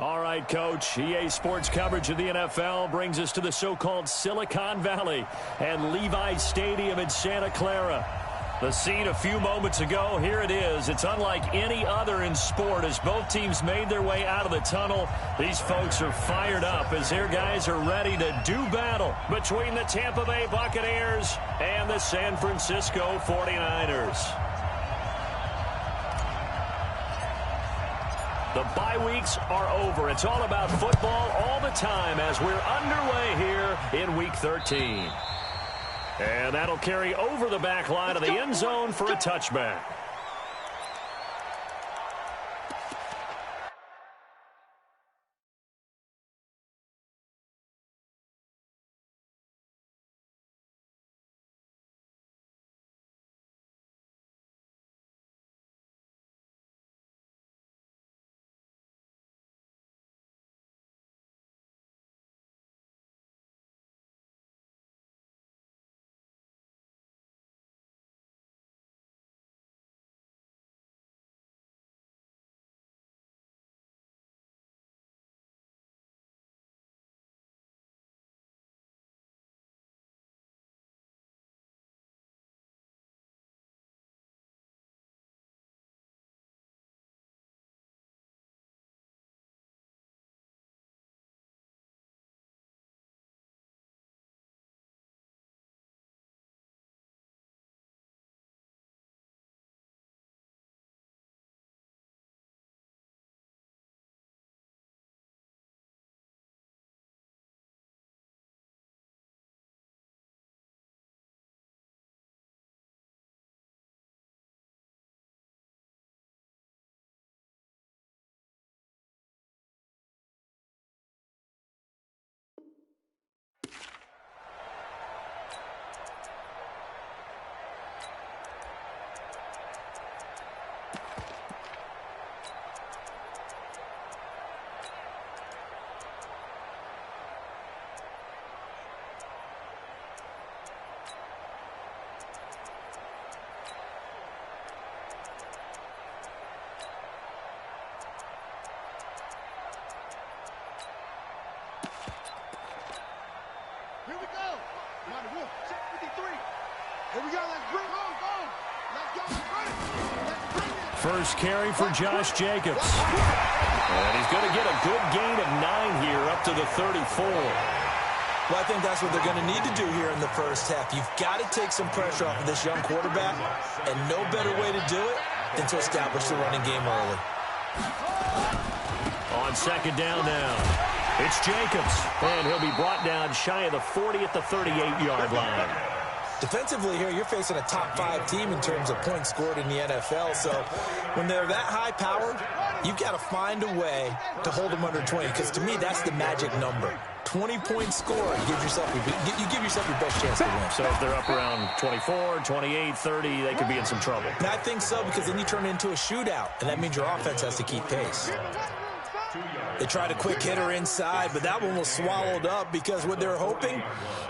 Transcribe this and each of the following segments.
All right, Coach. EA Sports coverage of the NFL brings us to the so-called Silicon Valley and Levi's Stadium in Santa Clara. The scene a few moments ago, here it is. It's unlike any other in sport as both teams made their way out of the tunnel. These folks are fired up as their guys are ready to do battle between the Tampa Bay Buccaneers and the San Francisco 49ers. The bye weeks are over. It's all about football all the time as we're underway here in Week 13. And that'll carry over the back line of the end zone for a touchback. Here we go. Check 53. Here we go. Let's bring home. Let's go. Let's bring it. First carry for Josh Jacobs. And he's going to get a good gain of 9 here up to the 34. Well, I think that's what they're going to need to do here in the first half. You've got to take some pressure off of this young quarterback, and no better way to do it than to establish the running game early. On second down now, it's Jacobs, and he'll be brought down shy of the 40 at the 38-yard line. Defensively here, you're facing a top-5 team in terms of points scored in the NFL, so when they're that high-powered, you've got to find a way to hold them under 20, because to me, that's the magic number. 20-point score, you give yourself your best chance to win. So if they're up around 24, 28, 30, they could be in some trouble. And I think so, because then you turn it into a shootout, and that means your offense has to keep pace. They tried a quick hitter inside, but that one was swallowed up because what they're hoping,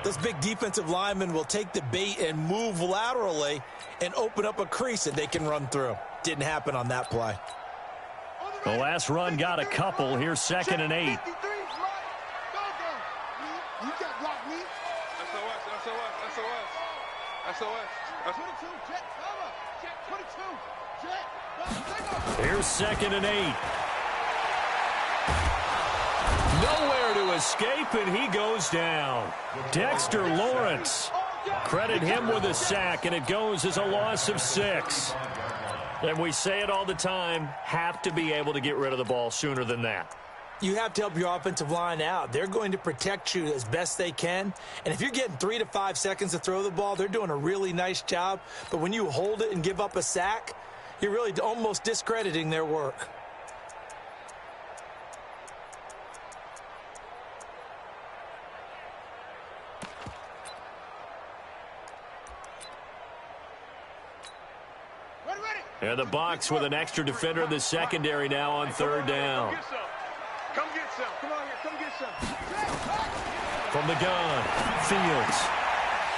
this big defensive lineman will take the bait and move laterally and open up a crease that they can run through. Didn't happen on that play. The last run got a couple. Here's 2nd and 8. Here's 2nd and 8. Nowhere to escape, and he goes down. Dexter Lawrence. Credit him with a sack, and it goes as a loss of 6. And we say it all the time, have to be able to get rid of the ball sooner than that. You have to help your offensive line out. They're going to protect you as best they can. And if you're getting 3 to 5 seconds to throw the ball, they're doing a really nice job. But when you hold it and give up a sack, you're really almost discrediting their work. And the Bucs with an extra defender in the secondary now on 3rd down. Come get some. Come on here. Come get some. From the gun, Fields.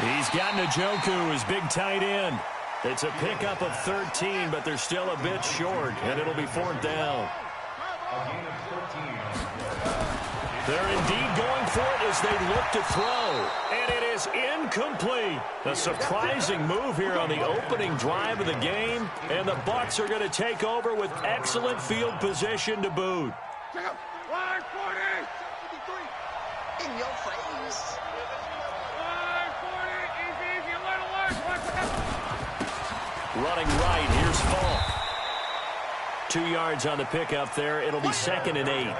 He's got Njoku, his big tight end. It's a pickup of 13, but they're still a bit short, and it'll be 4th down. They're indeed going for it as they look to throw. And it is incomplete. A surprising move here on the opening drive of the game. And the Bucs are going to take over with excellent field position to boot. In your face. Running right, here's Falk. 2 yards on the pickup there. It'll be 2nd and 8.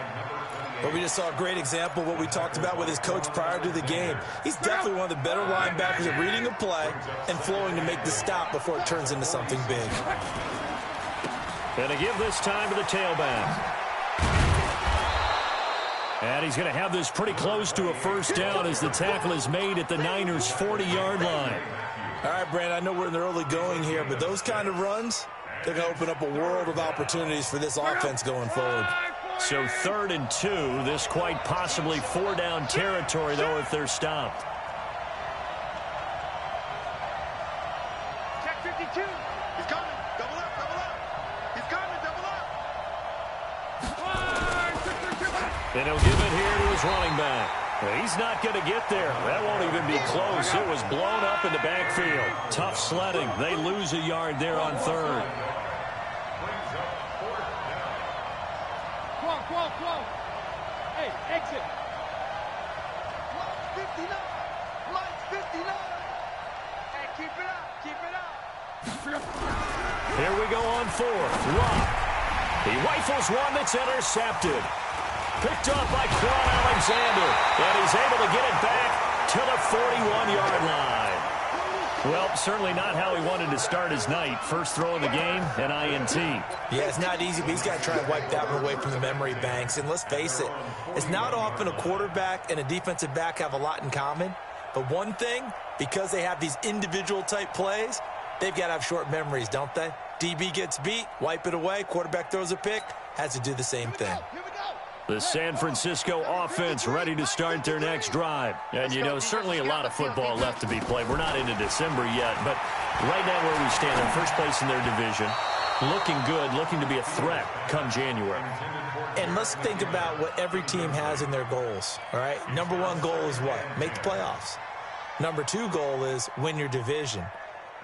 Well, we just saw a great example of what we talked about with his coach prior to the game. He's definitely one of the better linebackers at reading a play and flowing to make the stop before it turns into something big. Going to give this time to the tailback. And he's going to have this pretty close to a first down as the tackle is made at the Niners' 40-yard line. All right, Brandon, I know we're in the early going here, but those kind of runs, they're going to open up a world of opportunities for this offense going forward. So 3rd and 2, this quite possibly 4-down territory, though, if they're stopped. Check 52. He's coming. Double up, double up. He's coming, double up. And he'll give it here to his running back. He's not going to get there. That won't even be close. It was blown up in the backfield. Tough sledding. They lose a yard there on 3rd. Come on. Hey, exit. Mike's 59. Mike's 59. Hey, keep it up. Here we go on 4th. Rock. He rifles one that's intercepted. Picked up by Quan Alexander. And he's able to get it back to the 41-yard line. Well, certainly not how he wanted to start his night. First throw of the game, an INT. Yeah, it's not easy, but he's got to try and wipe that one away from the memory banks. And let's face it, it's not often a quarterback and a defensive back have a lot in common. But one thing, because they have these individual type plays, they've got to have short memories, don't they? DB gets beat, wipe it away, quarterback throws a pick, has to do the same thing. The San Francisco offense ready to start their next drive. And, you know, certainly a lot of football left to be played. We're not into December yet, but right now where we stand, in first place in their division, looking good, looking to be a threat come January. And let's think about what every team has in their goals, all right? Number 1 goal is what? Make the playoffs. Number 2 goal is win your division.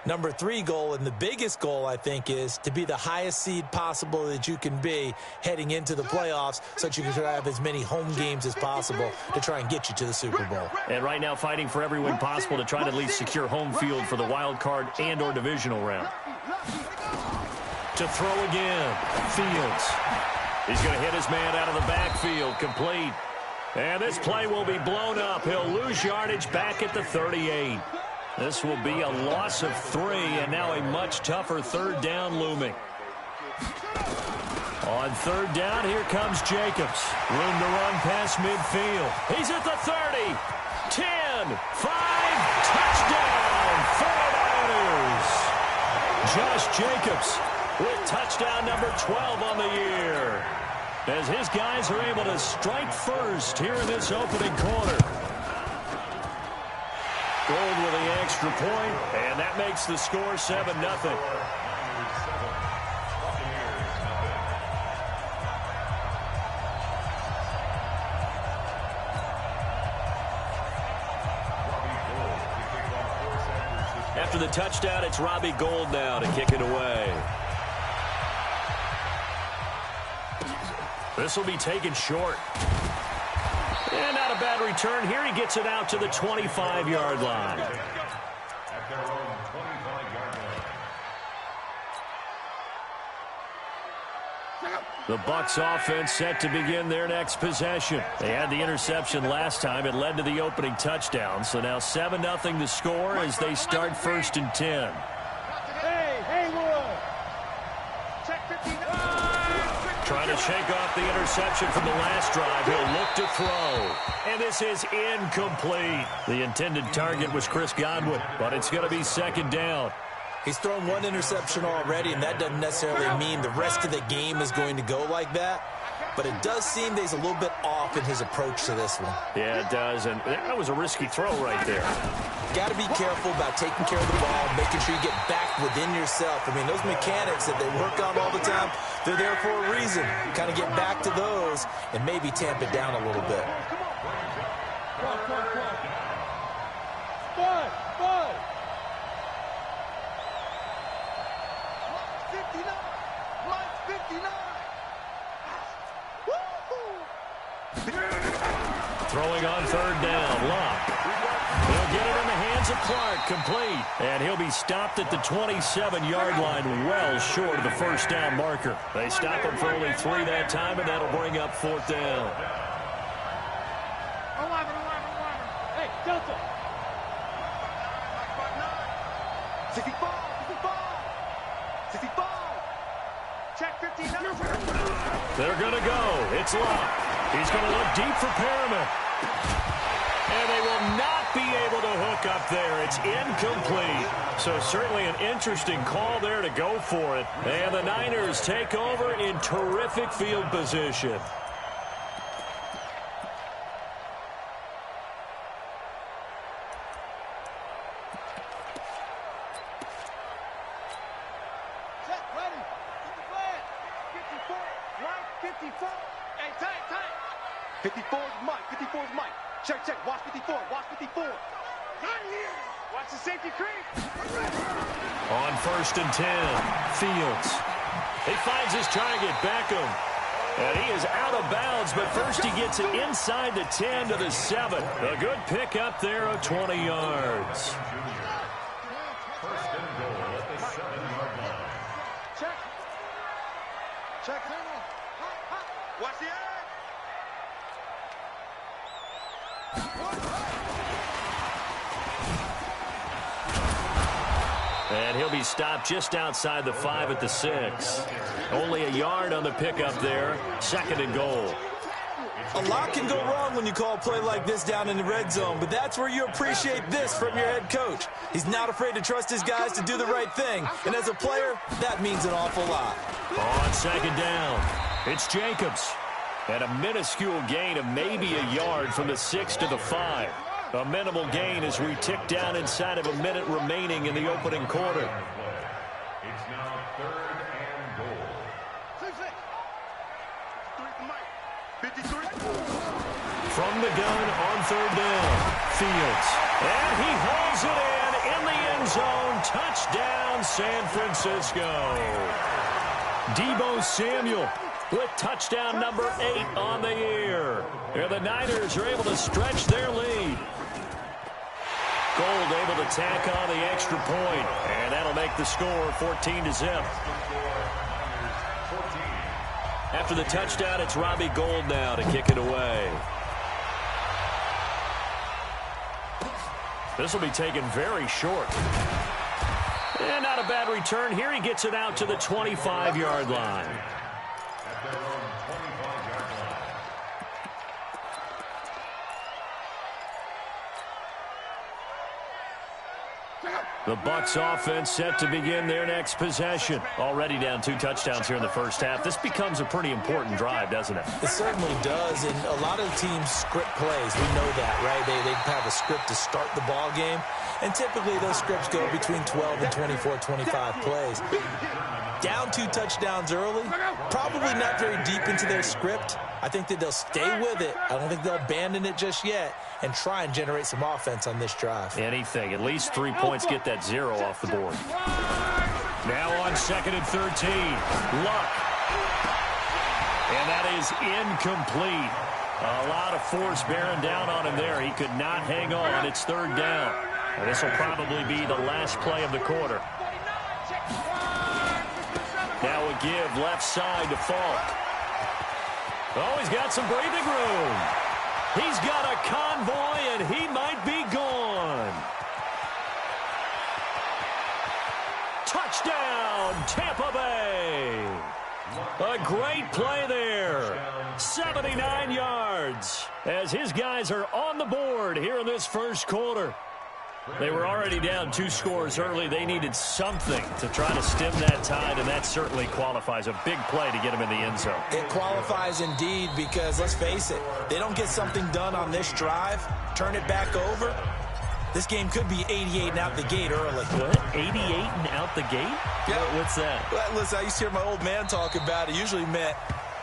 Number 3 goal, and the biggest goal, I think, is to be the highest seed possible that you can be heading into the playoffs so that you can try to have as many home games as possible to try and get you to the Super Bowl. And right now fighting for every win possible to try to at least secure home field for the wild card and or divisional round. To throw again, Fields. He's going to hit his man out of the backfield, complete. And this play will be blown up. He'll lose yardage back at the 38. This will be a loss of 3, and now a much tougher 3rd down looming. On 3rd down, here comes Jacobs. Room to run past midfield. He's at the 30, 10, 5, touchdown, 49ers. Josh Jacobs with touchdown number 12 on the year, as his guys are able to strike first here in this opening quarter. Gold with the extra point, and that makes the score 7-0. After the touchdown, it's Robbie Gould now to kick it away. This will be taken short. And not a bad return. Here he gets it out to the 25-yard line. The Bucs offense set to begin their next possession. They had the interception last time. It led to the opening touchdown. So now 7-0 to score as they start 1st and 10. Trying to shake off the interception from the last drive. He'll look to throw. And this is incomplete. The intended target was Chris Godwin, but it's going to be 2nd down. He's thrown 1 interception already, and that doesn't necessarily mean the rest of the game is going to go like that. but it does seem that he's a little bit off in his approach to this one. Yeah, it does, and that was a risky throw right there. Got to be careful about taking care of the ball, making sure you get back within yourself. I mean, those mechanics that they work on all the time, they're there for a reason. Kind of get back to those and maybe tamp it down a little bit. Throwing on third down, Luck. He'll get it in the hands of Clark, complete. And he'll be stopped at the 27-yard line, well short of the first down marker. They stop him for only 3 that time, and that'll bring up 4th down. Hey, Delta. 65. Check 59. They're going to go. It's Luck. He's going to look deep for Perriman. And they will not be able to hook up there. It's incomplete. So certainly an interesting call there to go for it. And the Niners take over in terrific field position. Check, ready. Get the flag. 54. Mike, 54. Hey, tight. 54 is Mike. 54 is Mike. Check. Watch 54. Watch the safety creep. On 1st and 10, Fields. He finds his target, Beckham. And he is out of bounds, but first he gets it inside the 10 to the 7. A good pick up there of 20 yards. First and goal at the 7-yard line. Check. Watch the edge. And he'll be stopped just outside the 5 at the 6. Only a yard on the pickup there. 2nd and goal. A lot can go wrong when you call a play like this down in the red zone, but that's where you appreciate this from your head coach. He's not afraid to trust his guys to do the right thing, and as a player, that means an awful lot. On 2nd down, it's Jacobs. And a minuscule gain of maybe a yard from the 6 to the 5. A minimal gain as we tick down inside of a minute remaining in the opening quarter. It's now 3rd and goal. 53. From the gun on 3rd down, Fields. And he hauls it in the end zone. Touchdown, San Francisco. Deebo Samuel with touchdown number 8 on the year. And the Niners are able to stretch their lead. Gold able to tack on the extra point, and that'll make the score 14-0. After the touchdown, it's Robbie Gould now to kick it away. This will be taken very short. And not a bad return here. He gets it out to the 25-yard line. The Bucs offense set to begin their next possession. Already down 2 touchdowns here in the first half. This becomes a pretty important drive, doesn't it? It certainly does, and a lot of teams script plays. We know that, right? They have a script to start the ball game, and typically those scripts go between 12 and 24, 25 plays. Down 2 touchdowns early, probably not very deep into their script. I think that they'll stay with it. I don't think they'll abandon it just yet and try and generate some offense on this drive. Anything. At least 3 points, get that 0 off the board. Now on 2nd and 13. Luck. And that is incomplete. A lot of force bearing down on him there. He could not hang on. It's 3rd down. And this will probably be the last play of the quarter. Now a give left side to Falk. Oh, he's got some breathing room. He's got a convoy, and he might be gone. Touchdown, Tampa Bay. A great play there. 79 yards as his guys are on the board here in this first quarter. They were already down 2 scores early. They needed something to try to stem that tide, and that certainly qualifies. A big play to get them in the end zone. It qualifies indeed because, let's face it, they don't get something done on this drive, turn it back over, this game could be 88 and out the gate early. What? 88 and out the gate? Yeah. What's that? Well, listen, I used to hear my old man talk about it. Usually meant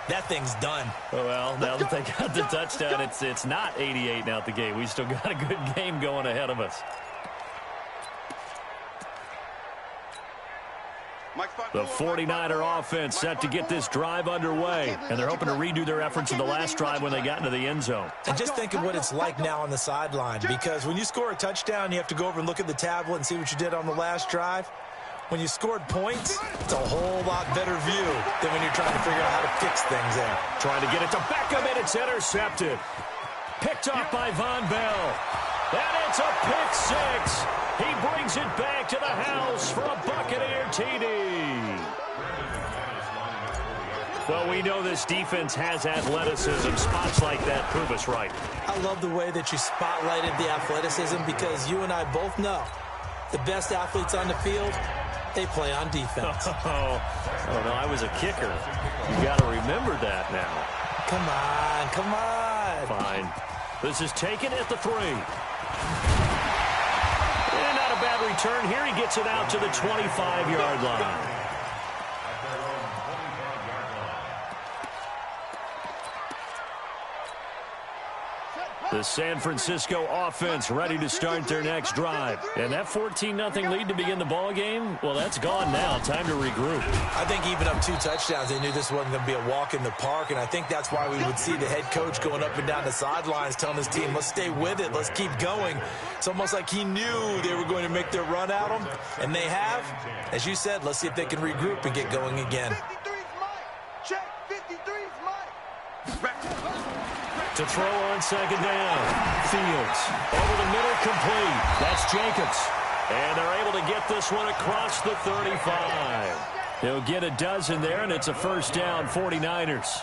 that thing's done. Oh, well, now that they got the touchdown, it's not 88 and out the gate. We still got a good game going ahead of us. The 49er offense set to get this drive underway, and they're hoping to redo their efforts in the last drive when they got into the end zone. And just think of what it's like now on the sideline, because when you score a touchdown, you have to go over and look at the tablet and see what you did on the last drive. When you scored points, it's a whole lot better view than when you're trying to figure out how to fix things there. Trying to get it to Beckham, and it's intercepted. Picked off by Von Bell. And it's a pick six. He brings it back to the house for a Buccaneer TD. Well, we know this defense has athleticism. Spots like that prove us right. I love the way that you spotlighted the athleticism, because you and I both know the best athletes on the field, they play on defense. Oh, no, I was a kicker. You got to remember that now. Come on, come on. Fine. This is taken at the 3. And not a bad return here. He gets it out to the 25-yard line. The San Francisco offense ready to start their next drive. And that 14-0 lead to begin the ball game, well, that's gone now. Time to regroup. I think even up 2 touchdowns, they knew this wasn't going to be a walk in the park, and I think that's why we would see the head coach going up and down the sidelines telling his team, let's stay with it, let's keep going. It's almost like he knew they were going to make their run at him, and they have. As you said, let's see if they can regroup and get going again. 53's Mike. Check. 53's Mike. To throw on second down. Fields over the middle, complete. That's Jacobs. And they're able to get this one across the 35. He'll get a dozen there, and it's a first down, 49ers.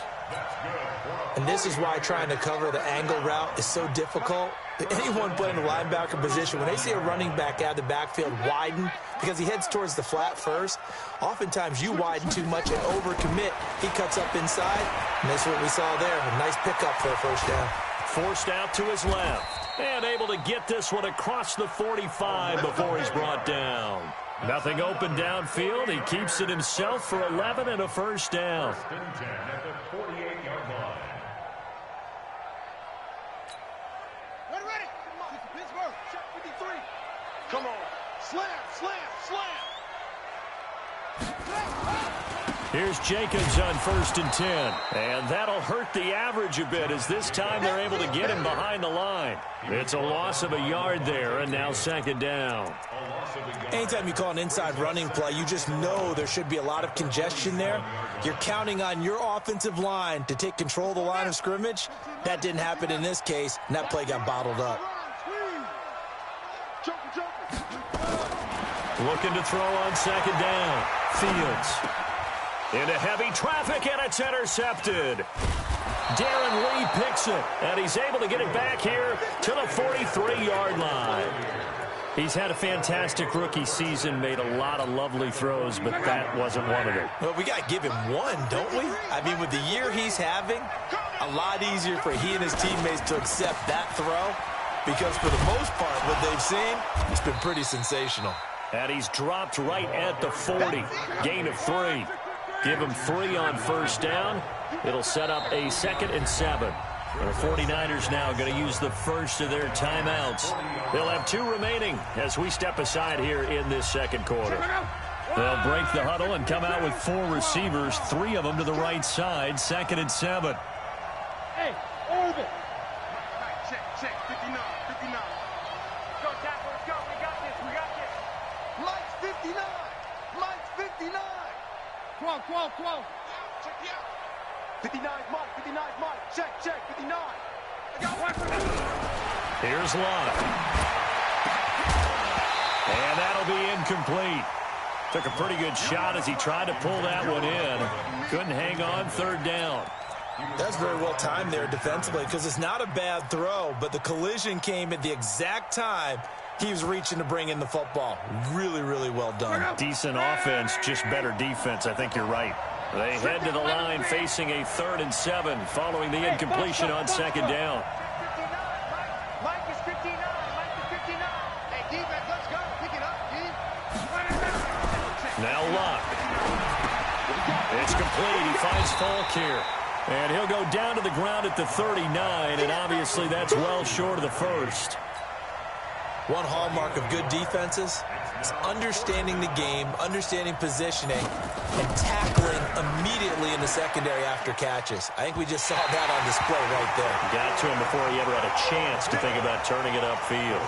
And this is why trying to cover the angle route is so difficult. Anyone playing the linebacker position, when they see a running back out of the backfield widen, because he heads towards the flat first, oftentimes you widen too much and overcommit. He cuts up inside, and that's what we saw there. A nice pickup for a first down. Forced out to his left, and able to get this one across the 45 before he's brought down. Nothing open downfield. He keeps it himself for 11 and a first down. Come on. Slam, slam, slam. Here's Jacobs on 1st and 10. And that'll hurt the average a bit, as this time they're able to get him behind the line. It's a loss of a yard there, and now second down. Anytime you call an inside running play, you just know there should be a lot of congestion there. You're counting on your offensive line to take control of the line of scrimmage. That didn't happen in this case, and that play got bottled up. Looking to throw on second down. Fields into heavy traffic, and it's intercepted. Darren Lee picks it, and he's able to get it back here to the 43-yard line. He's had a fantastic rookie season, made a lot of lovely throws, but that wasn't one of them. Well, we got to give him one, don't we? I mean, with the year he's having, a lot easier for he and his teammates to accept that throw, because for the most part, what they've seen, it's been pretty sensational. And he's dropped right at the 40. Gain of 3. Give him 3 on first down. It'll set up a 2nd and 7. And the 49ers now going to use the first of their timeouts. They'll have 2 remaining as we step aside here in this second quarter. They'll break the huddle and come out with 4 receivers, 3 of them to the right side, 2nd and 7. Hey, over. Check, 59, 59. Go, Jack, let's go. We got this, we got this. Mike's 59. Mike's 59. 12. Check me out. 59's Mike, 59's Mike. Check, 59. I got one. Here's Love. And that'll be incomplete. Took a pretty good shot as he tried to pull that one in. Couldn't hang on, 3rd down. That's very well timed there defensively, because it's not a bad throw, but the collision came at the exact time He was reaching to bring in the football. Really, really well done. Decent offense, just better defense. I think you're right. They head to the line facing a 3rd and 7 following the incompletion on 2nd down. Mike is 59. Mike is 59. Hey, defense, let's go. Pick it up, D. Now Luck. It's complete. He finds Falk here. And he'll go down to the ground at the 39, and obviously that's well short of the first. One hallmark of good defenses is understanding the game, understanding positioning, and tackling immediately in the secondary after catches. I think we just saw that on display right there. Got to him before he ever had a chance to think about turning it upfield.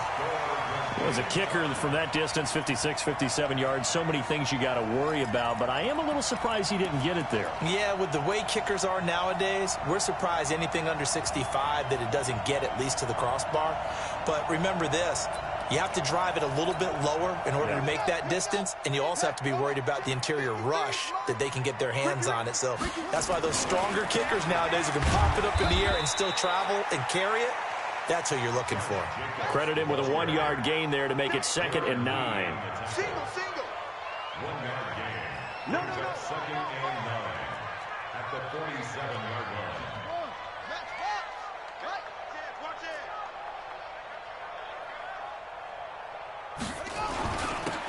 As a kicker from that distance, 56, 57 yards, so many things you got to worry about, but I am a little surprised he didn't get it there. Yeah, with the way kickers are nowadays, we're surprised anything under 65 that it doesn't get at least to the crossbar. But remember this, you have to drive it a little bit lower in order to make that distance, and you also have to be worried about the interior rush that they can get their hands on it. So that's why those stronger kickers nowadays who can pop it up in the air and still travel and carry it, that's who you're looking for. Credit him with a 1-yard gain there to make it 2nd and 9. Single. 1-yard gain. No. 2nd and 9 at the 47-yard line. Match box. Right. Watch it.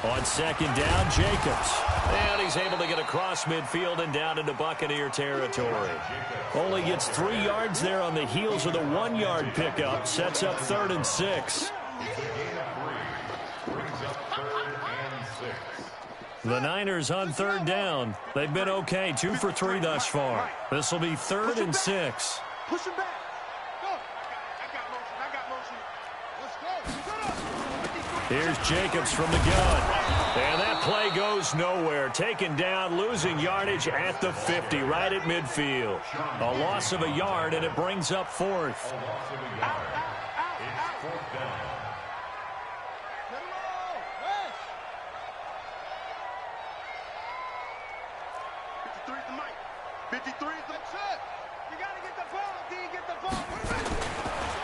On 2nd down, Jacobs. And he's able to get across midfield and down into Buccaneer territory. Only gets 3 yards there on the heels of the 1-yard pickup. Sets up 3rd and 6. The Niners on 3rd down. They've been okay, 2 for 3 thus far. This will be 3rd and 6. Push him back. Go. I got motion. Let's go. Here's Jacobs from the gun. And that play goes nowhere. Taken down, losing yardage at the 50, right at midfield. A loss of a yard, and it brings up 4th.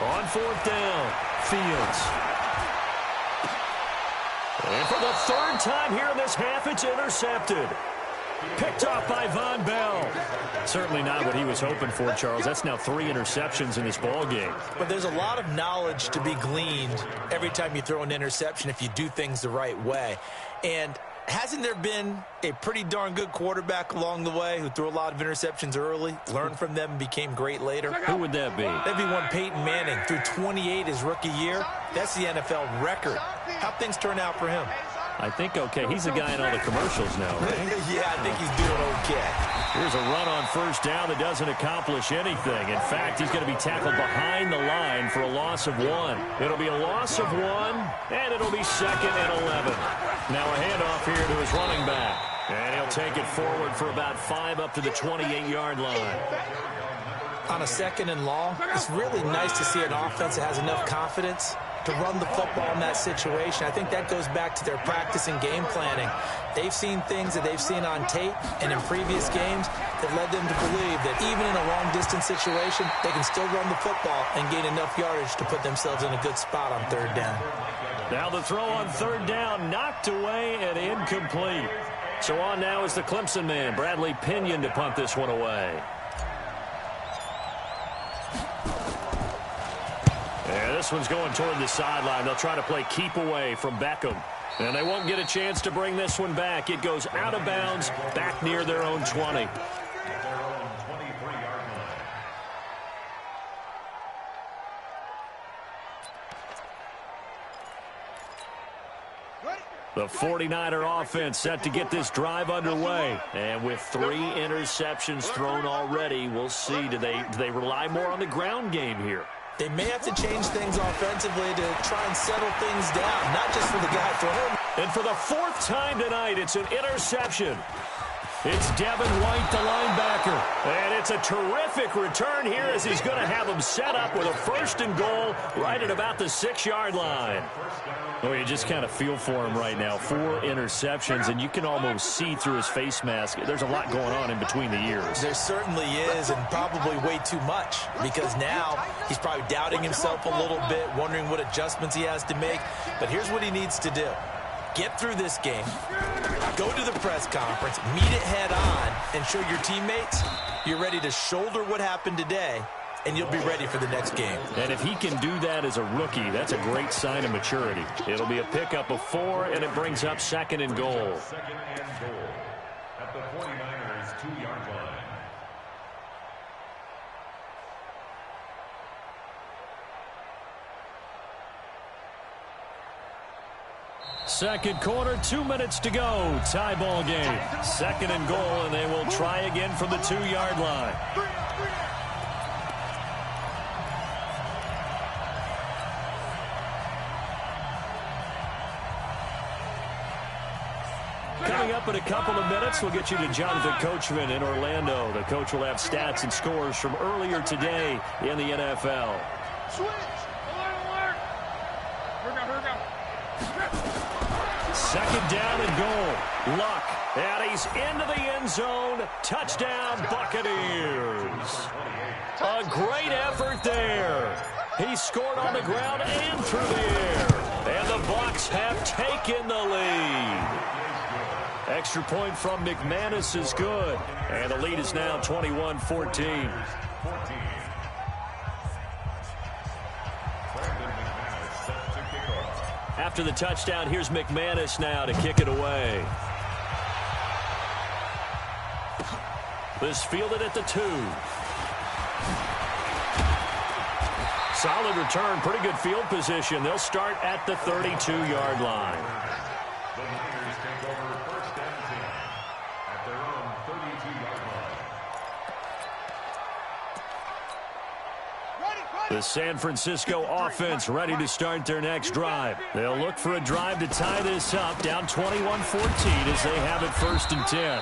On 4th down, Fields. And for the 3rd time here in this half, it's intercepted. Picked off by Von Bell. Certainly not what he was hoping for, Charles. That's now 3 interceptions in this ball game. But there's a lot of knowledge to be gleaned every time you throw an interception if you do things the right way. And hasn't there been a pretty darn good quarterback along the way who threw a lot of interceptions early, learned from them, and became great later? Who would that be? That'd be one Peyton Manning. Threw 28 his rookie year. That's the NFL record. How'd things turn out for him? I think okay. He's the guy in all the commercials now, right? Yeah, I think he's doing okay. Here's a run on 1st down that doesn't accomplish anything. In fact, he's going to be tackled behind the line for a loss of 1. It'll be a loss of 1, and it'll be 2nd and 11. Now a handoff here to his running back. And he'll take it forward for about 5 up to the 28-yard line. On a 2nd and long, it's really nice to see an offense that has enough confidence to run the football in that situation. I think that goes back to their practice and game planning. They've seen things that they've seen on tape and in previous games that led them to believe that even in a long-distance situation, they can still run the football and gain enough yardage to put themselves in a good spot on 3rd down. Now the throw on 3rd down, knocked away and incomplete. So on now is the Clemson man, Bradley Pinion, to punt this one away. And this one's going toward the sideline. They'll try to play keep away from Beckham. And they won't get a chance to bring this one back. It goes out of bounds, back near their own 20. The 49er offense set to get this drive underway. And with 3 interceptions thrown already, we'll see. Do they rely more on the ground game here? They may have to change things offensively to try and settle things down, not just for the guy throwing. And for the 4th time tonight, it's an interception. It's Devin White, the linebacker. And it's a terrific return here as he's going to have him set up with a 1st and goal right at about the 6-yard line. Oh, you just kind of feel for him right now. 4 interceptions, and you can almost see through his face mask. There's a lot going on in between the ears. There certainly is, and probably way too much, because now he's probably doubting himself a little bit, wondering what adjustments he has to make. But here's what he needs to do. Get through this game, go to the press conference, meet it head on, and show your teammates you're ready to shoulder what happened today, and you'll be ready for the next game. And if he can do that as a rookie, that's a great sign of maturity. It'll be a pickup of 4, and it brings up 2nd and goal. 2nd and goal at the 49ers' 2-yard line. Second quarter, 2 minutes to go. Tie ball game. 2nd and goal, and they will try again from the 2-yard line. Coming up in a couple of minutes, we'll get you to Jonathan Coachman in Orlando. The coach will have stats and scores from earlier today in the NFL. Switch! Alert! Here we go. 2nd down and goal. Luck. And he's into the end zone. Touchdown, Buccaneers. A great effort there. He scored on the ground and through the air. And the Bucs have taken the lead. Extra point from McManus is good. And the lead is now 21-14. After the touchdown, here's McManus now to kick it away. This fielded at the 2. Solid return, pretty good field position. They'll start at the 32-yard line. The Niners take over 1st and 10 at their own 32-yard line. The San Francisco offense ready to start their next drive. They'll look for a drive to tie this up, down 21-14 as they have it 1st and 10.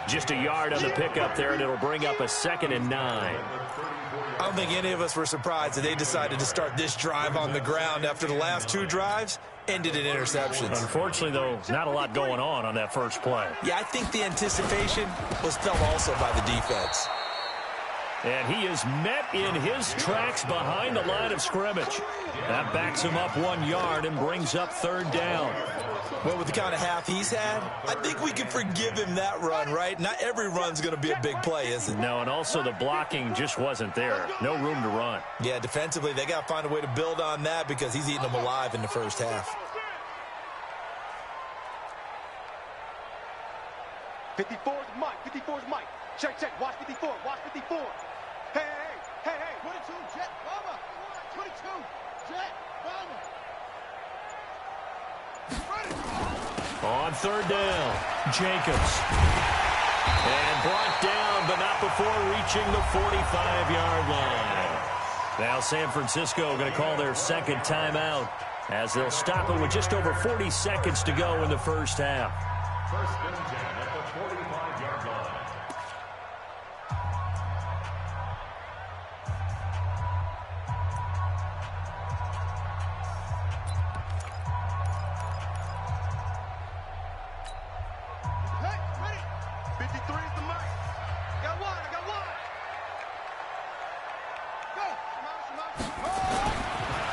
Just a yard on the pickup there, and it'll bring up a 2nd and 9. I don't think any of us were surprised that they decided to start this drive on the ground after the last 2 drives ended in interceptions. Unfortunately, though, not a lot going on that first play. Yeah, I think the anticipation was felt also by the defense. And he is met in his tracks behind the line of scrimmage. That backs him up 1 yard and brings up 3rd down. Well, with the kind of half he's had, I think we can forgive him that run, right? Not every run's going to be a big play, is it? No, and also the blocking just wasn't there. No room to run. Yeah, defensively, they got to find a way to build on that because he's eating them alive in the first half. 54 is Mike. 54 is Mike. Check. Watch 54. Watch 54. Hey. 22, Jet, Bomber. 22, Jet, Bomber. On 3rd down, Jacobs. And brought down, but not before reaching the 45-yard line. Now San Francisco going to call their 2nd timeout as they'll stop it with just over 40 seconds to go in the first half. 1st and 10 at the 45-yard line.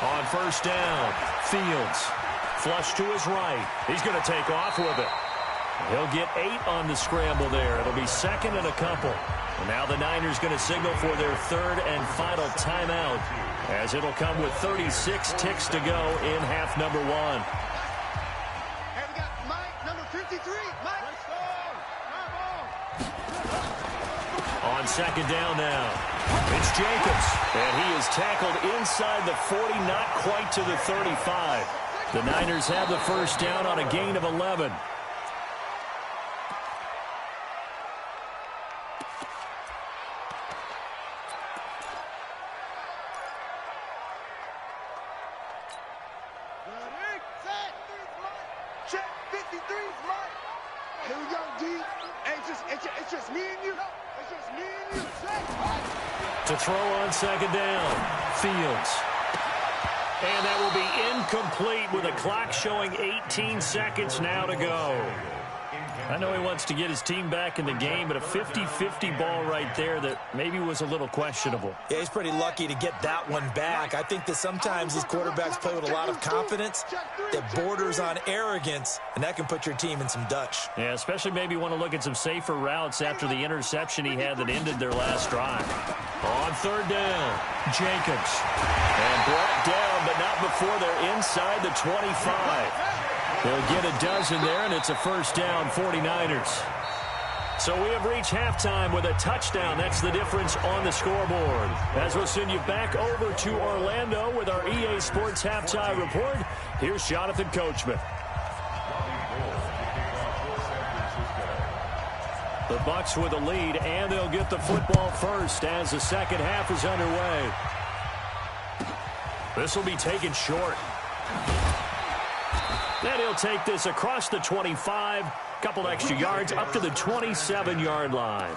On 1st down, Fields. Flush to his right. He's going to take off with it. He'll get 8 on the scramble there. It'll be 2nd and a couple. And now the Niners going to signal for their 3rd and final timeout, as it'll come with 36 ticks to go in half number 1. Hey, we got Mike, number 53. Mike. On 2nd down now, it's Jacobs. And he is tackled inside the 40, not quite to the 35. The Niners have the 1st down on a gain of 11. Check, 53's Mike. Here we go, D. Hey, it's just me and you. It's just me and you. To throw on second down, Fields. And that will be incomplete with a clock showing 18 seconds now to go. I know he wants to get his team back in the game, but a 50-50 ball right there that maybe was a little questionable. Yeah, he's pretty lucky to get that one back. I think that sometimes these quarterbacks play with a lot of confidence that borders on arrogance, and that can put your team in some Dutch. Yeah, especially maybe want to look at some safer routes after the interception he had that ended their last drive. On third down, Jacobs. And brought down, but not before they're inside the 25. They'll get a dozen there, and it's a first down, 49ers. So we have reached halftime with a touchdown. That's the difference on the scoreboard. As we'll send you back over to Orlando with our EA Sports Halftime Report, here's Jonathan Coachman. The Bucs with a lead, and they'll get the football first as the second half is underway. This will be taken short. Then he'll take this across the 25, couple extra yards up to the 27-yard line.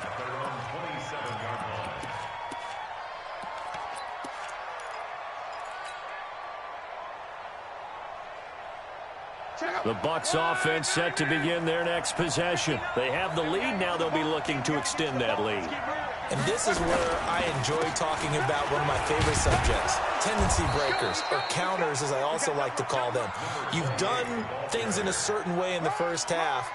The Bucs offense set to begin their next possession. They have the lead. Now they'll be looking to extend that lead. And this is where I enjoy talking about one of my favorite subjects, tendency breakers, or counters as I also like to call them. You've done things in a certain way in the first half,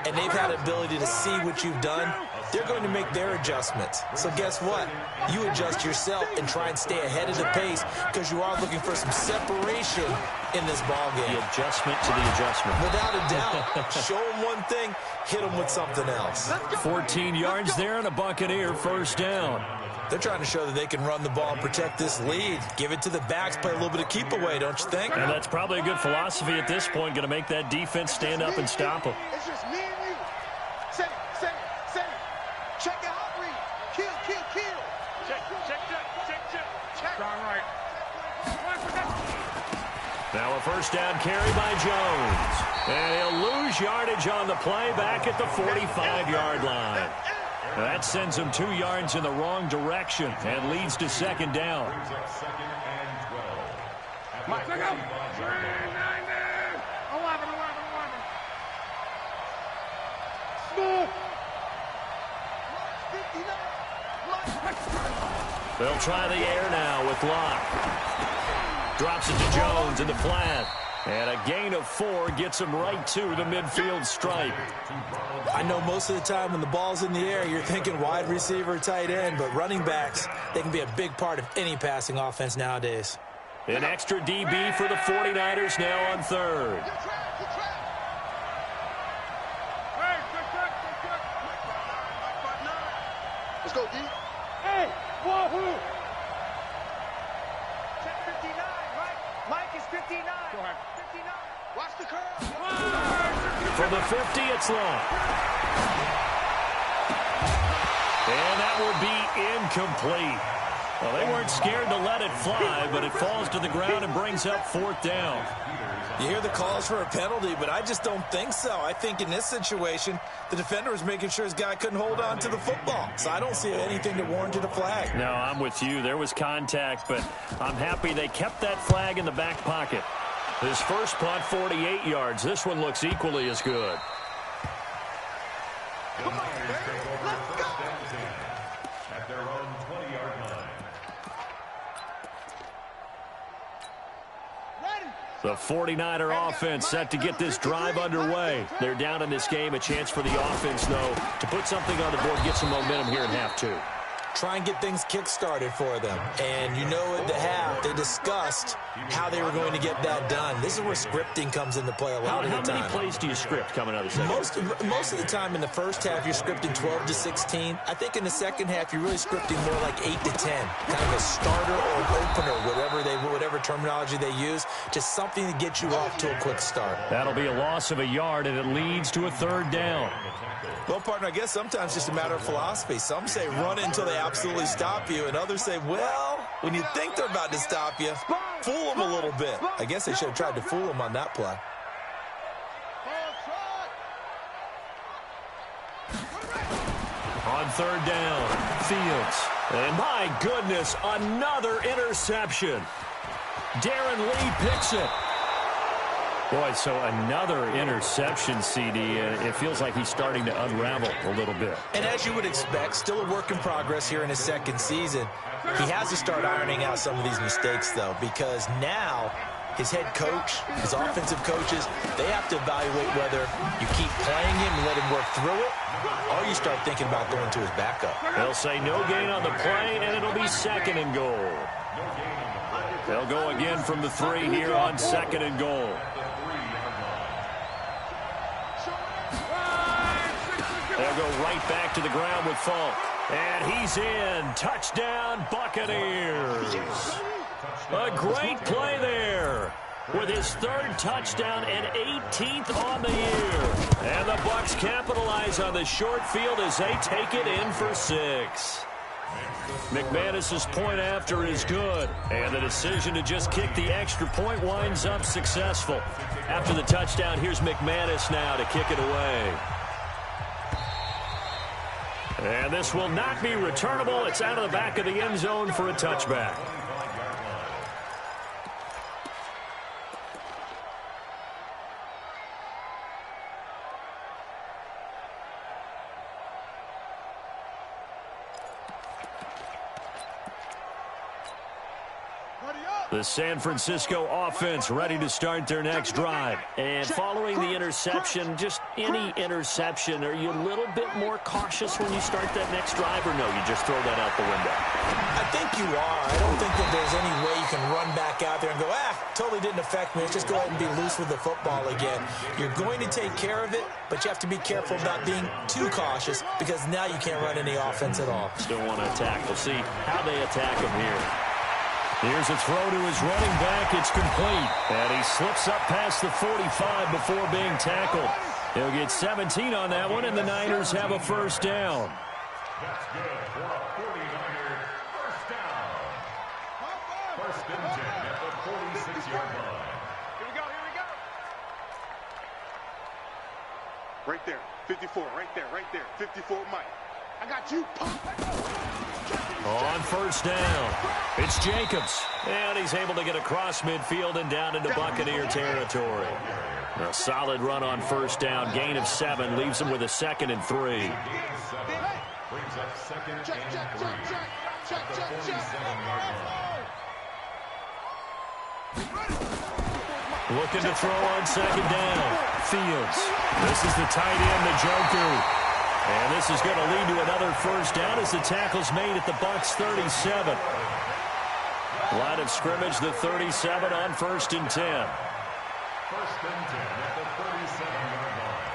and they've had the ability to see what you've done. They're going to make their adjustments. So guess what? You adjust yourself and try and stay ahead of the pace because you are looking for some separation in this ball game. The adjustment to the adjustment. Without a doubt. Show them one thing, hit them with something else. 14 yards there and a Buccaneer first down. They're trying to show that they can run the ball and protect this lead. Give it to the backs, play a little bit of keep away, don't you think? And that's probably a good philosophy at this point, going to make that defense stand up and stop them. It's just me and you. Say it. Check the hot read. Kill. Check. Strong right. Now a first down carry by Jones. And he'll lose yardage on the play back at the 45-yard line. That sends him 2 yards in the wrong direction and leads to second down. Mike, look out. 11. Smooth. They'll try the air now with Locke. Drops it to Jones in the flat. And a gain of 4 gets him right to the midfield stripe. I know most of the time when the ball's in the air, you're thinking wide receiver, tight end, but running backs, they can be a big part of any passing offense nowadays. An extra DB for the 49ers now on third. Let's go, D. Hey, wahoo! Check 59, right? Mike is 59. Go ahead. 59. Watch the curve. From the 50, it's long. And that will be incomplete. Well, they weren't scared to let it fly, but it falls to the ground and brings up fourth down. You hear the calls for a penalty, but I just don't think so. I think in this situation, the defender was making sure his guy couldn't hold on to the football. So I don't see anything that warranted a flag. No, I'm with you. There was contact, but I'm happy they kept that flag in the back pocket. His first punt, 48 yards. This one looks equally as good. Come on, baby. Let's go. At their own 20-yard line. The 49er offense set to get this drive underway. They're down in this game. A chance for the offense, though, to put something on the board, get some momentum here in half two. Try and get things kick-started for them. And you know at the half, they discussed how they were going to get that done. This is where scripting comes into play a lot of the time. How many plays do you script coming out of the second? Most of the time in the first half, you're scripting 12 to 16. I think in the second half, you're really scripting more like 8 to 10. Kind of a starter or an opener, whatever terminology they use. Just something to get you off to a quick start. That'll be a loss of a yard, and it leads to a third down. Well, partner, I guess sometimes it's just a matter of philosophy. Some say run until they absolutely stop you, and others say, well, when you think they're about to stop you, fool them a little bit. I guess they should have tried to fool them on that play. On third down, Fields. And my goodness, another interception. Darren Lee picks it. Boy, so another interception, CD. It feels like he's starting to unravel a little bit. And as you would expect, still a work in progress here in his second season. He has to start ironing out some of these mistakes, though, because now his head coach, his offensive coaches, they have to evaluate whether you keep playing him and let him work through it, or you start thinking about going to his backup. They'll say no gain on the play, and it'll be second and goal. They'll go again from the 3 here on second and goal. They'll go right back to the ground with Falk. And he's in. Touchdown, Buccaneers. A great play there with his 3rd touchdown and 18th on the year. And the Bucs capitalize on the short field as they take it in for 6. McManus's point after is good, and the decision to just kick the extra point winds up successful. After the touchdown, here's McManus now to kick it away. And this will not be returnable. It's out of the back of the end zone for a touchback. The San Francisco offense ready to start their next drive. And following the interception, just any interception, are you a little bit more cautious when you start that next drive, or no, you just throw that out the window? I think you are. I don't think that there's any way you can run back out there and go, totally didn't affect me. Let's just go ahead and be loose with the football again. You're going to take care of it, but you have to be careful about being too cautious because now you can't run any offense at all. Still want to attack. We'll see how they attack him here. Here's a throw to his running back. It's complete. And he slips up past the 45 before being tackled. He'll get 17 on that one, and the Niners have a first down. That's good for a 49er first down. First and 10 at the 46-yard line. Here we go, here we go. Right there, 54, right there, 54, Mike. I got you. On first down, it's Jacobs. And he's able to get across midfield and down into Buccaneer territory. A solid run on first down. Gain of 7 leaves him with a 2nd and 3. Brings up second and 3 at the 47-yard line. Looking to throw on second down. Fields. This is the tight end, the Joker. And this is going to lead to another first down as the tackle's made at the Bucs 37. Line of scrimmage, the 37 on first and 10. First and 10 at the 37-yard line.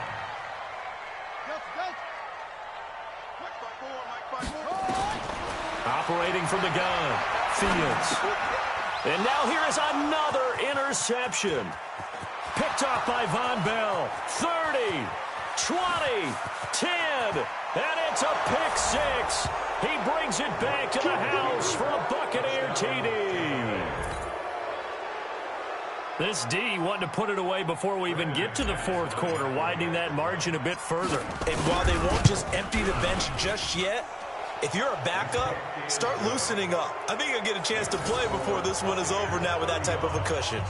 Operating from the gun, Fields. And now here is another interception. Picked off by Von Bell. 30, 20, 10, and it's a pick 6. He brings it back to the house for a Buccaneer TD. This D wanted to put it away before we even get to the 4th quarter, widening that margin a bit further. And while they won't just empty the bench just yet, if you're a backup, start loosening up. I think you'll get a chance to play before this one is over now with that type of a cushion.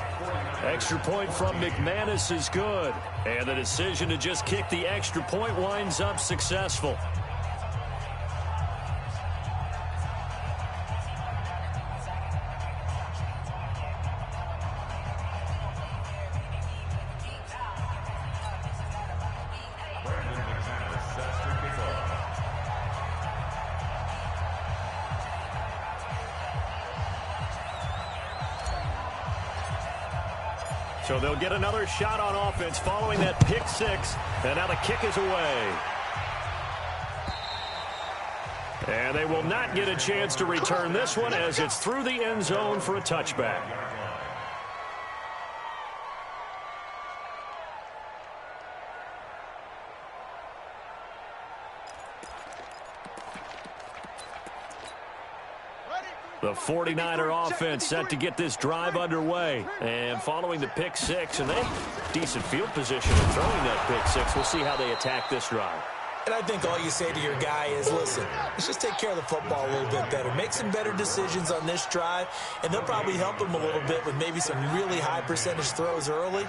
Extra point from McManus is good. And the decision to just kick the extra point winds up successful. So they'll get another shot on offense following that pick 6. And now the kick is away. And they will not get a chance to return this one as it's through the end zone for a touchback. The 49er offense set to get this drive underway. And following the pick 6, and they decent field position in throwing that pick 6. We'll see how they attack this drive. And I think all you say to your guy is, listen, let's just take care of the football a little bit better. Make some better decisions on this drive, and they'll probably help him a little bit with maybe some really high percentage throws early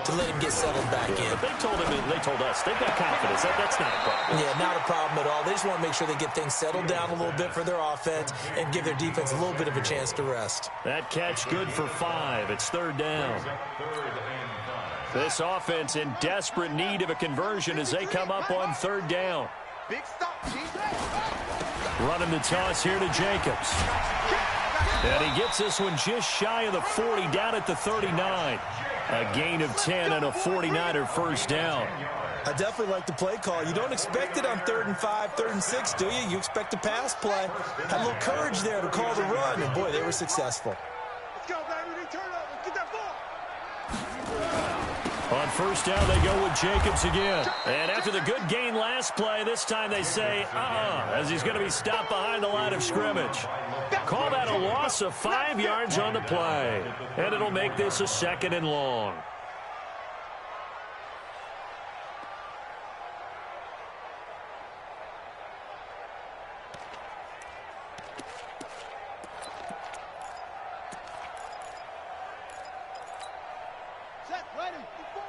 to let him get settled back in. But they told us they've got confidence. That's not a problem. Yeah, not a problem at all. They just want to make sure they get things settled down a little bit for their offense and give their defense a little bit of a chance to rest. That catch good for 5. It's 3rd down. This offense in desperate need of a conversion as they come up on 3rd down. Big stop, Running the toss here to Jacobs. And he gets this one just shy of the 40, down at the 39. A gain of 10 and a 49er first down. I definitely like the play call. You don't expect it on 3rd and 5, 3rd and 6, do you? You expect a pass play. Had a little courage there to call the run, and boy, they were successful. Let's go, baby. Turn over. Get that ball. On 1st down, they go with Jacobs again. And after the good gain last play, this time they say, as he's going to be stopped behind the line of scrimmage. Call that a loss of 5 yards on the play. And it'll make this a 2nd and long. Set, ready.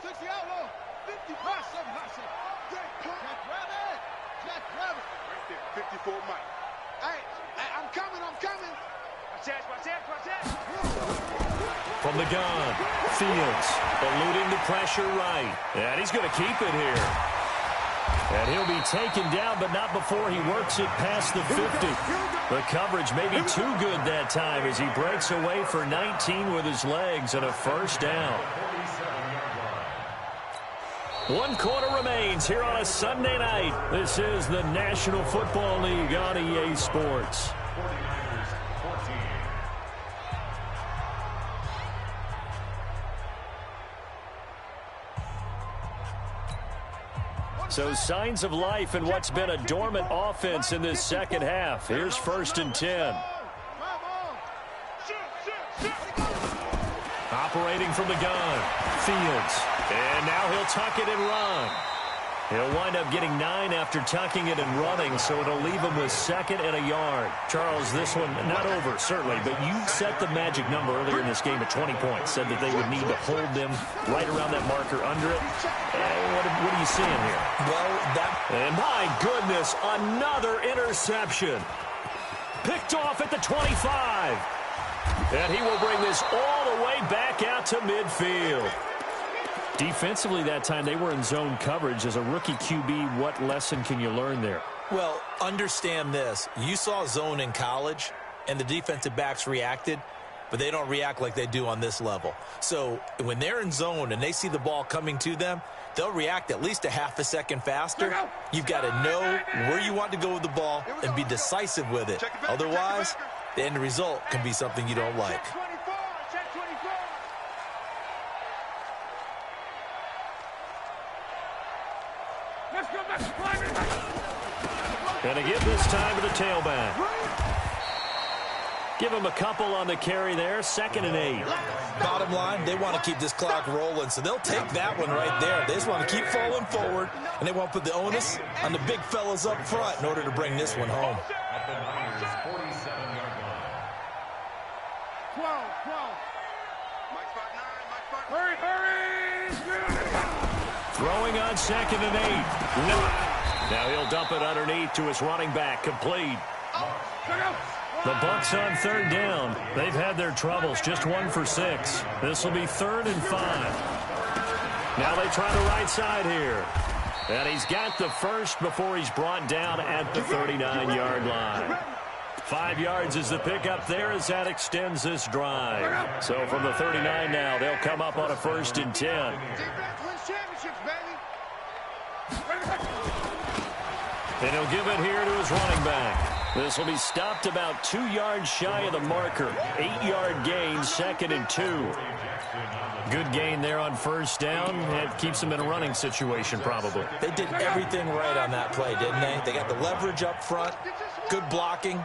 60 outlaw. 50 pass, 7 hot set. Jack Rabbit. Jack Rabbit. Right there. 54 Mike. Hey, I'm coming. Watch that. From the gun, Fields eluding the pressure right. And he's going to keep it here. And he'll be taken down, but not before he works it past the 50. The coverage may be too good that time as he breaks away for 19 with his legs and a first down. 1 quarter remains here on a Sunday night. This is the National Football League on EA Sports. So signs of life in what's been a dormant offense in this second half. Here's 1st and 10. Operating from the gun, Fields. And now he'll tuck it and run. He'll wind up getting 9 after tucking it and running, so it'll leave him with 2nd and a yard. Charles, this one not over, certainly, but you set the magic number earlier in this game at 20 points. Said that they would need to hold them right around that marker under it. What are you seeing here? Well, And my goodness, another interception. Picked off at the 25. And he will bring this all the way back out to midfield. Defensively that time, they were in zone coverage. As a rookie QB, what lesson can you learn there? Well, understand this. You saw zone in college, and the defensive backs reacted, but they don't react like they do on this level. So when they're in zone and they see the ball coming to them, they'll react at least a half a second faster. You've got to know where you want to go with the ball and be decisive with it. Otherwise, the end result can be something you don't like. And again this time to the tailback. Give him a couple on the carry there. 2nd and 8. Bottom line, they want to keep this clock rolling, so they'll take that one right there. They just want to keep falling forward, and they want to put the onus on the big fellas up front in order to bring this one home. At the Niners' 47-yard line. 12. Mike 5'9", Hurry! Throwing on 2nd and 8. No. Now he'll dump it underneath to his running back. Complete. The Bucs on 3rd down. They've had their troubles. Just 1 for 6. This will be 3rd and 5. Now they try the right side here. And he's got the first before he's brought down at the 39-yard line. 5 yards is the pickup there as that extends this drive. So from the 39 now, they'll come up on a 1st and 10. Defense wins championships, baby. And he'll give it here to his running back. This will be stopped about 2 yards shy of the marker. 8-yard gain, 2nd and 2. Good gain there on 1st down. It keeps them in a running situation probably. They did everything right on that play, didn't they? They got the leverage up front, good blocking,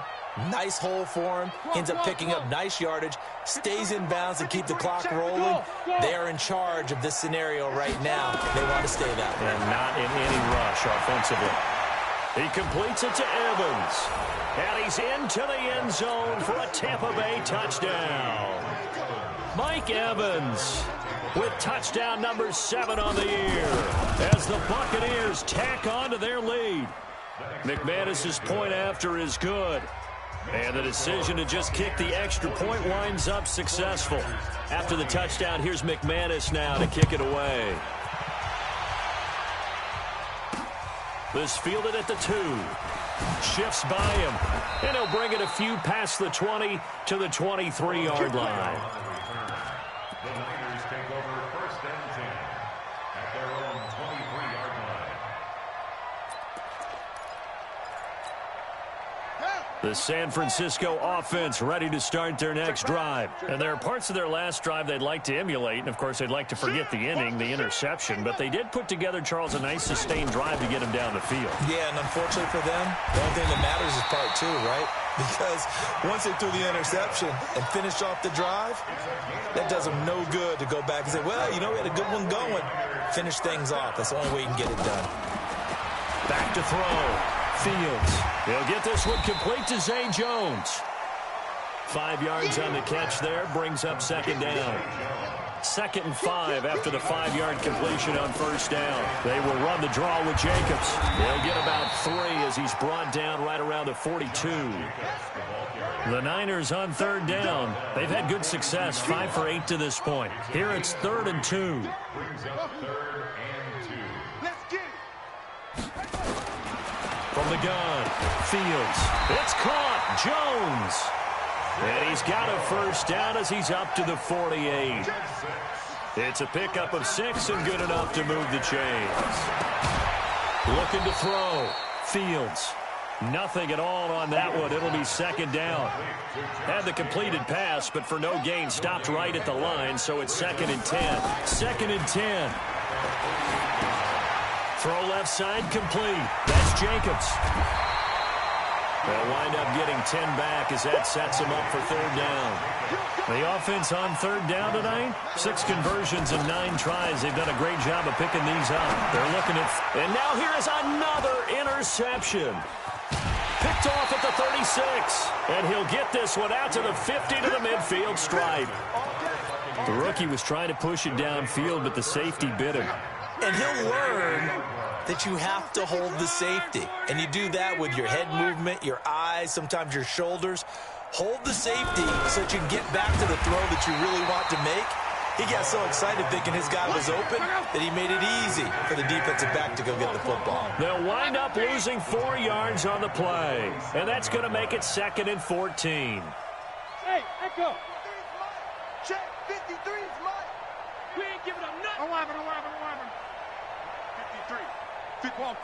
nice hole for him, ends up picking up nice yardage, stays in bounds and keep the clock rolling. They are in charge of this scenario right now. They want to stay that way. And not in any rush offensively. He completes it to Evans. And he's into the end zone for a Tampa Bay touchdown. Mike Evans with touchdown number 7 on the year as the Buccaneers tack on to their lead. McManus's point after is good. And the decision to just kick the extra point winds up successful. After the touchdown, here's McManus now to kick it away. This fielded at the 2. Shifts by him. And he'll bring it a few past the 20 to the 23-yard line. The Niners take over 1st and 10 at their own 23-yard line. The San Francisco offense ready to start their next drive. And there are parts of their last drive they'd like to emulate. And, of course, they'd like to forget the inning, the interception. But they did put together, Charles, a nice sustained drive to get him down the field. Yeah, and unfortunately for them, the only thing that matters is part 2, right? Because once they threw the interception and finished off the drive, that does them no good to go back and say, well, you know, we had a good one going. Finish things off. That's the only way you can get it done. Back to throw. Fields. He'll get this one complete to Zay Jones. 5 yards on the catch there. Brings up 2nd down. 2nd and 5 after the 5-yard completion on 1st down. They will run the draw with Jacobs. They'll get about 3 as he's brought down right around the 42. The Niners on 3rd down. They've had good success, 5 for 8 to this point. Here it's 3rd and 2. Brings up 3rd and 2. Let's get it. From the gun, Fields. It's caught. Jones. And he's got a 1st down as he's up to the 48. It's a pickup of 6 and good enough to move the chains. Looking to throw. Fields. Nothing at all on that one. It'll be 2nd down. Had the completed pass, but for no gain, stopped right at the line, so it's 2nd and 10. 2nd and 10. Throw left side complete. That's Jacobs. They'll wind up getting 10 back as that sets them up for 3rd down. The offense on 3rd down tonight, 6 conversions and 9 tries. They've done a great job of picking these up. They're looking at... And now here is another interception. Picked off at the 36. And he'll get this one out to the 50 to the midfield stripe. The rookie was trying to push it downfield, but the safety bit him. And he'll learn that you have to hold the safety. And you do that with your head movement, your eyes, sometimes your shoulders. Hold the safety so that you can get back to the throw that you really want to make. He got so excited thinking his guy was open that he made it easy for the defensive back to go get the football. They'll wind up losing 4 yards on the play. And that's going to make it 2nd and 14. Hey, Echo. Check. 53's Mike. We ain't giving up nothing. 53. 12.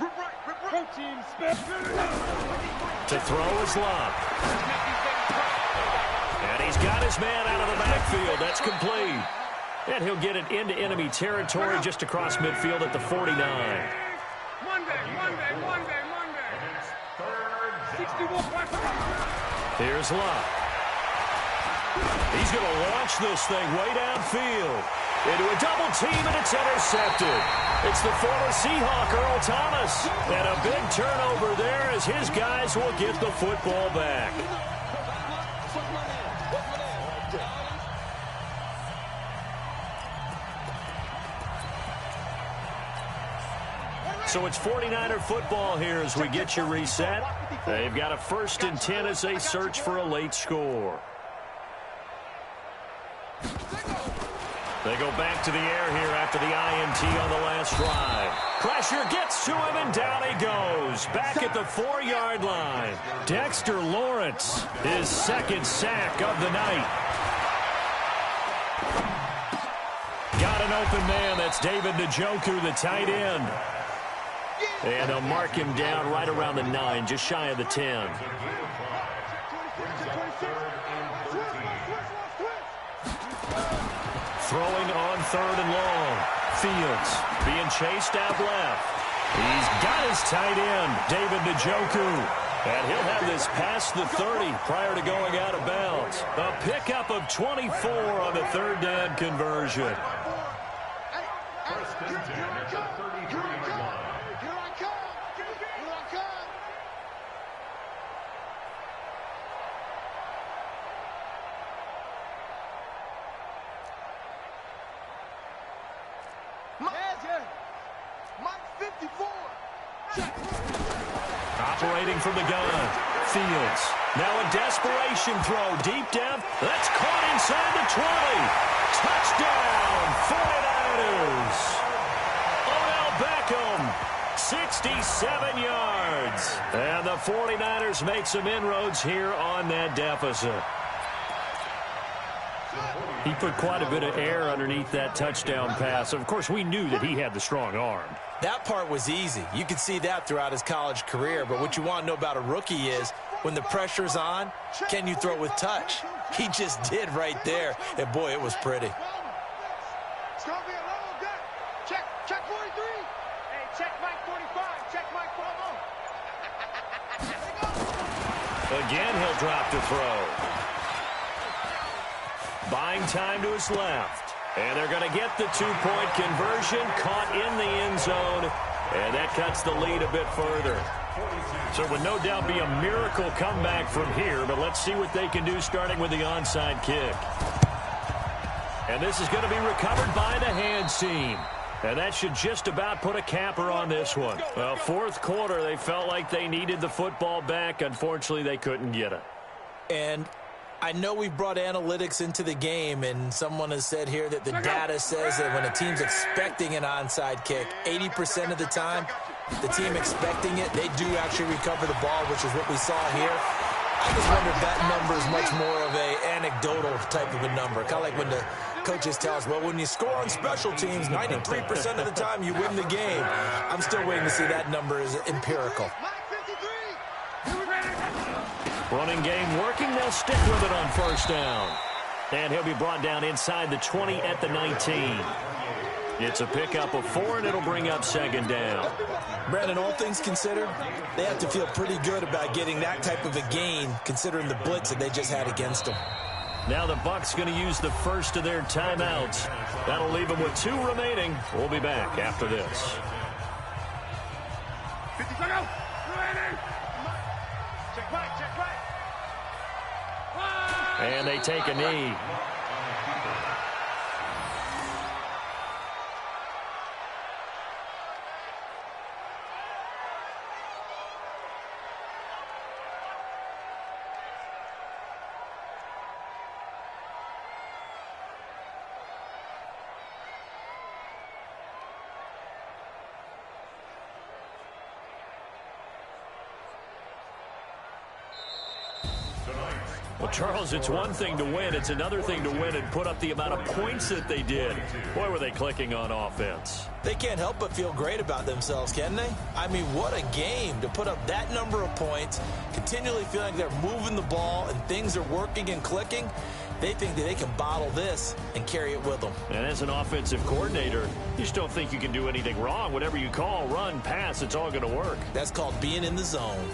Rip right. Protein spit. To throw is Love. And he's got his man out of the backfield. That's complete. And he'll get it into enemy territory just across midfield at the 49. Monday. 61. Here's Love. He's going to launch this thing way downfield. Into a double team, and it's intercepted. It's the former Seahawk, Earl Thomas. And a big turnover there as his guys will get the football back. So it's 49er football here as we get you reset. They've got a 1st and 10 as they search for a late score. They go back to the air here after the INT on the last drive. Pressure gets to him, and down he goes. Back at the 4-yard line. Dexter Lawrence, his 2nd sack of the night. Got an open man. That's David Njoku, the tight end. And they'll mark him down right around the 9, just shy of the 10. Throwing on 3rd and long. Fields being chased out left. He's got his tight end, David Njoku. And he'll have this past the 30 prior to going out of bounds. A pickup of 24 on the 3rd down conversion. 1st and 10 at the 33-yard line. Mike 54. Operating from the gun. Fields. Now a desperation throw. Deep depth. That's caught inside the 20. Touchdown, 49ers. Odell Beckham, 67 yards. And the 49ers make some inroads here on that deficit. He put quite a bit of air underneath that touchdown pass. Of course, we knew that he had the strong arm. That part was easy. You could see that throughout his college career. But what you want to know about a rookie is when the pressure's on, can you throw it with touch? He just did right there. And, boy, it was pretty. It's going to be a long day. Check 43. Hey, check Mike 45. Check Mike 40. Again, he'll drop to throw. Buying time to his left. And they're going to get the two-point conversion, caught in the end zone, and that cuts the lead a bit further. So it would no doubt be a miracle comeback from here, but let's see what they can do starting with the onside kick. And this is going to be recovered by the hands team. And that should just about put a capper on this one. Well, fourth quarter, they felt like they needed the football back. Unfortunately, they couldn't get it. And I know we brought analytics into the game, and someone has said here that the data says that when a team's expecting an onside kick, 80% of the time, the team expecting it, they do actually recover the ball, which is what we saw here. I just wonder if that number is much more of a anecdotal type of a number. Kind of like when the coaches tell us, well, when you score on special teams, 93% of the time you win the game. I'm still waiting to see that number is empirical. Running game working. They'll stick with it on first down. And he'll be brought down inside the 20 at the 19. It's a pickup of 4, and it'll bring up second down. Brandon, all things considered, they have to feel pretty good about getting that type of a gain, considering the blitz that they just had against them. Now the Bucs going to use the first of their timeouts. That'll leave them with 2 remaining. We'll be back after this. 50 seconds. Check right. And they take a knee. Well, Charles, it's one thing to win. It's another thing to win and put up the amount of points that they did. Boy, were they clicking on offense. They can't help but feel great about themselves, can they? I mean, what a game to put up that number of points, continually feeling like they're moving the ball and things are working and clicking. They think that they can bottle this and carry it with them. And as an offensive coordinator, you just don't think you can do anything wrong. Whatever you call, run, pass, it's all going to work. That's called being in the zone.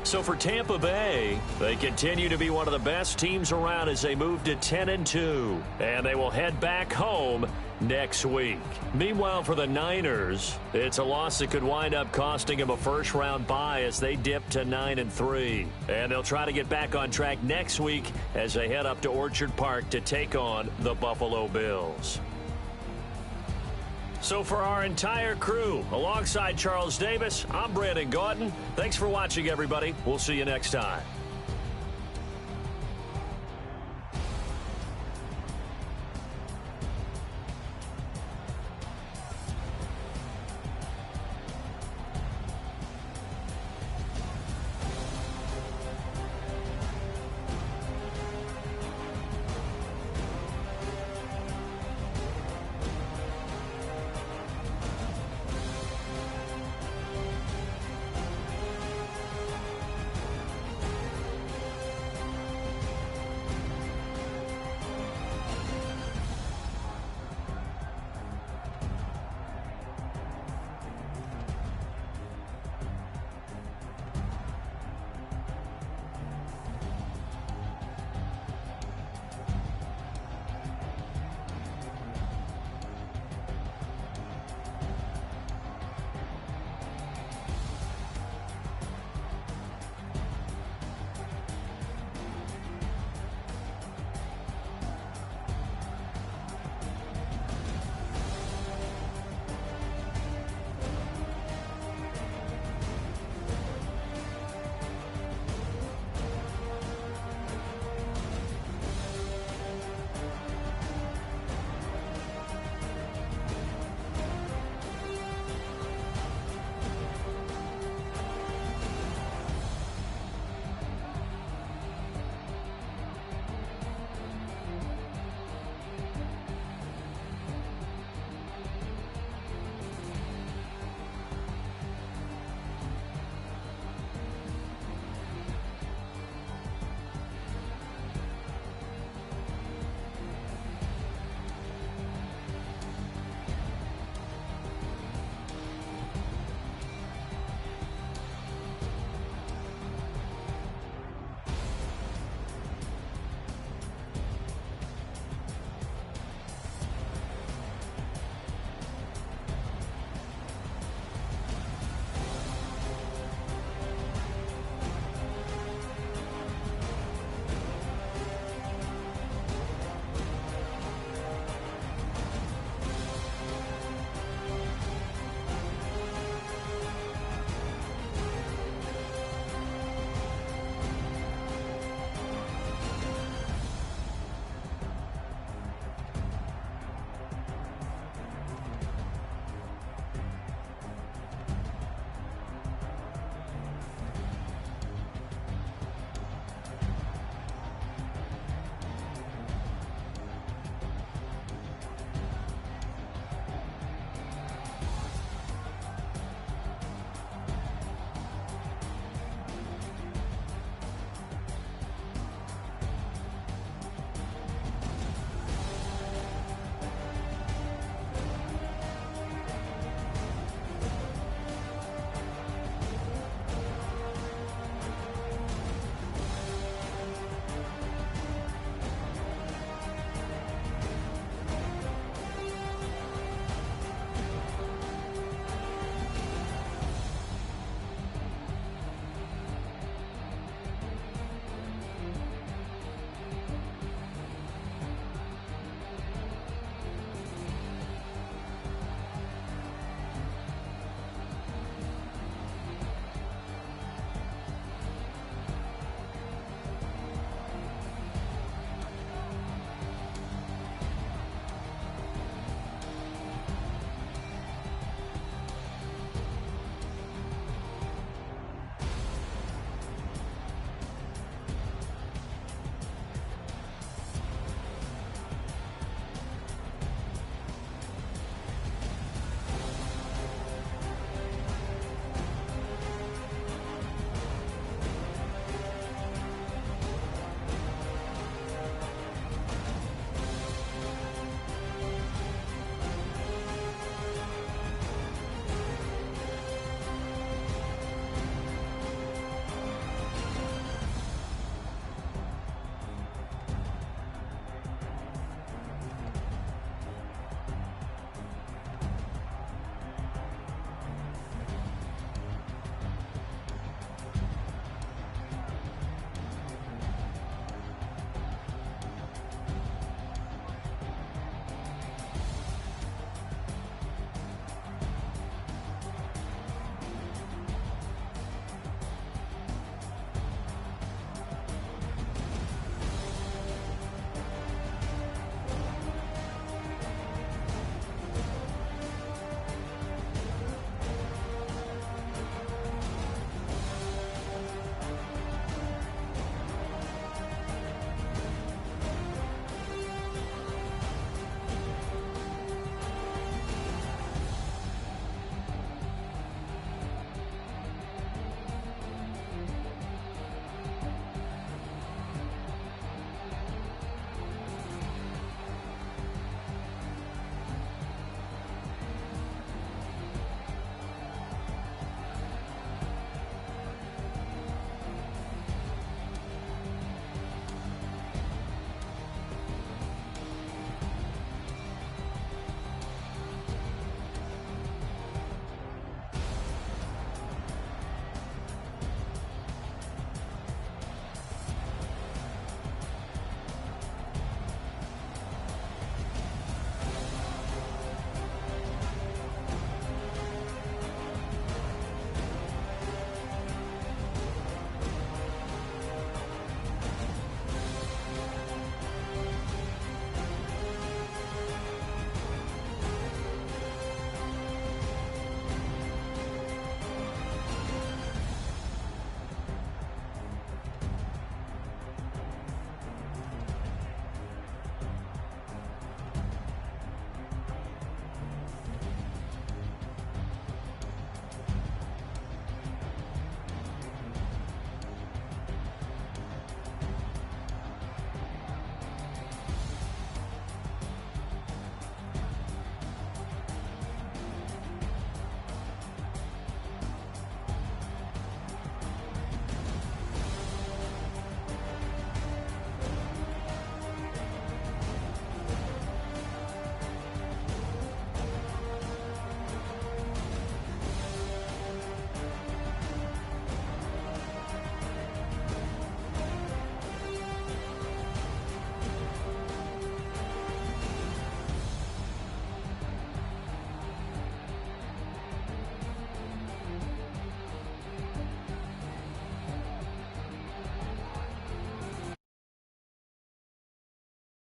So for Tampa Bay, they continue to be one of the best teams around as they move to 10-2. And they will head back home next week. Meanwhile, for the Niners, it's a loss that could wind up costing them a first-round bye as they dip to 9-3. And they'll try to get back on track next week as they head up to Orchard Park to take on the Buffalo Bills. So for our entire crew, alongside Charles Davis, I'm Brandon Gaudin. Thanks for watching, everybody. We'll see you next time.